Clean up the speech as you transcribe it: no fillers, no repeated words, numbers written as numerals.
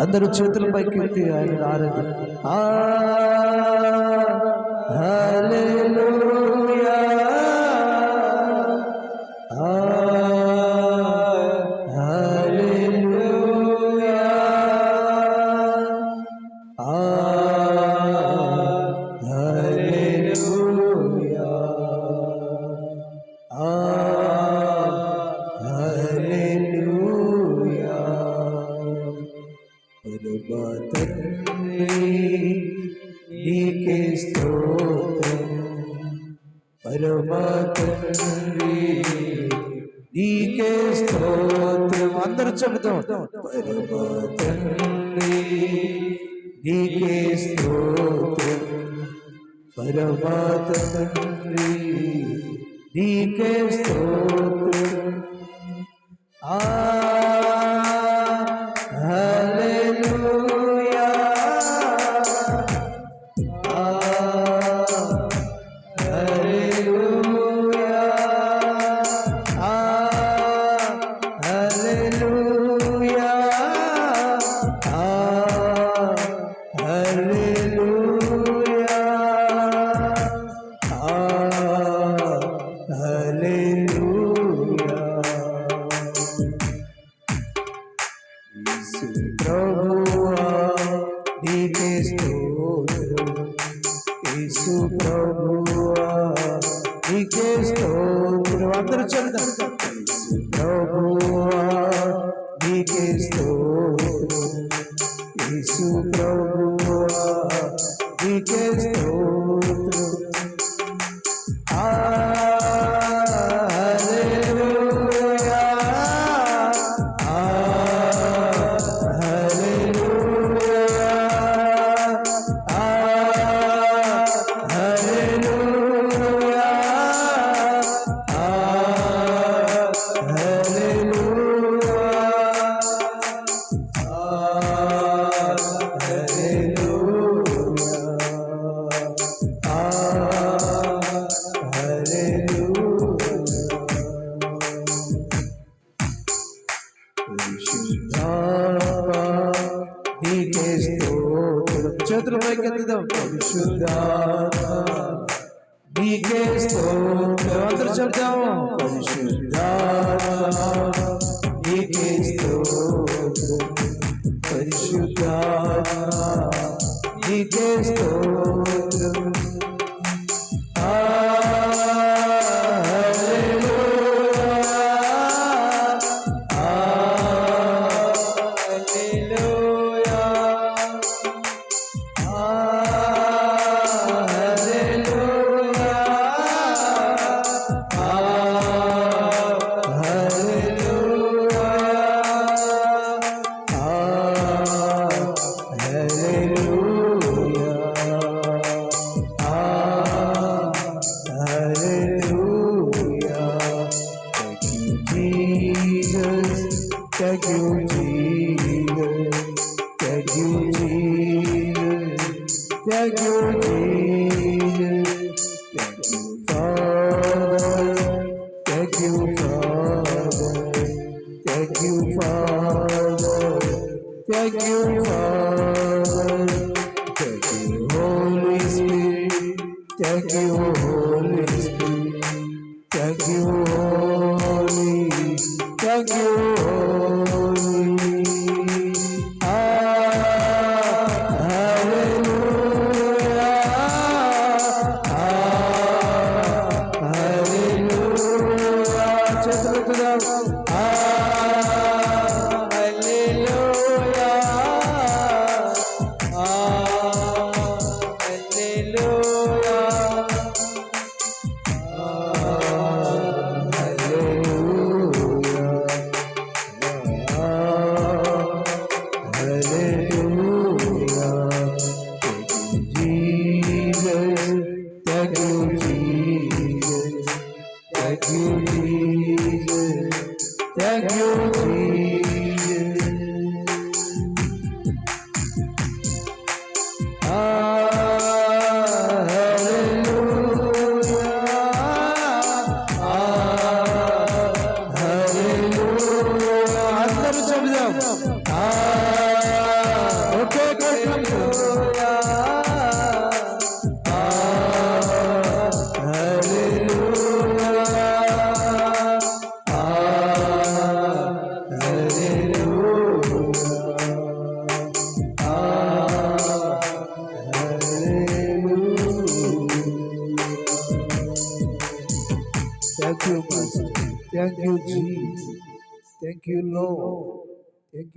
అందరూ చేతుల పైకి ఆయన ఆరాధన. హల్లెలూయా హల్లెలూయా హల్లెలూయా హల్లెలూయా. పరమ తండ్రి నీకే స్తోత్రం, పరమ తండ్రి నీకే స్తోత్రం. అందరూ చెబుతాం. పరమ తండ్రి నీకే స్తోత్రం, పరమ తండ్రి నీకే స్తోత్రం. హల్లెలూయా హల్లెలూయా హల్లెలూయా హల్లెలూయా హల్లెలూయా. యేసు ప్రభువా నీకే స్తోత్రం, యేసు ప్రభువా నీకే స్తోత్రం. అందరూ చెప్తాం. యేసు ప్రభువా నీకే స్తోత్రం, యేసు ప్రభువా నీకే స్తోత్రం. హల్లెలూయా హల్లెలూయా హల్లెలూయా నీకే స్తోత్రం. చేతుల పైకి ఎత్తుదాం. పరిశుద్ధాత్మ నీకే స్తోత్రం. అందరూ చెప్తాము. పరిశుద్ధాత్మ నీకే స్తోత్రం, పరిశుద్ధాత్మ నీకే స్తోత్రం. Thank you, Jesus. Thank you, Jesus. Thank you, Jesus. Thank you, Father. Thank you, Father. Thank you, Father. Thank you, Father. Thank you, Holy Spirit. Thank you, Holy Spirit. Thank you, Holy. Thank you, Holy. Hallelujah. Hallelujah. Chetulam. Hallelujah. Hallelujah. Thank you, Master. Thank you, Jesus. Thank you, Lord. Thank you.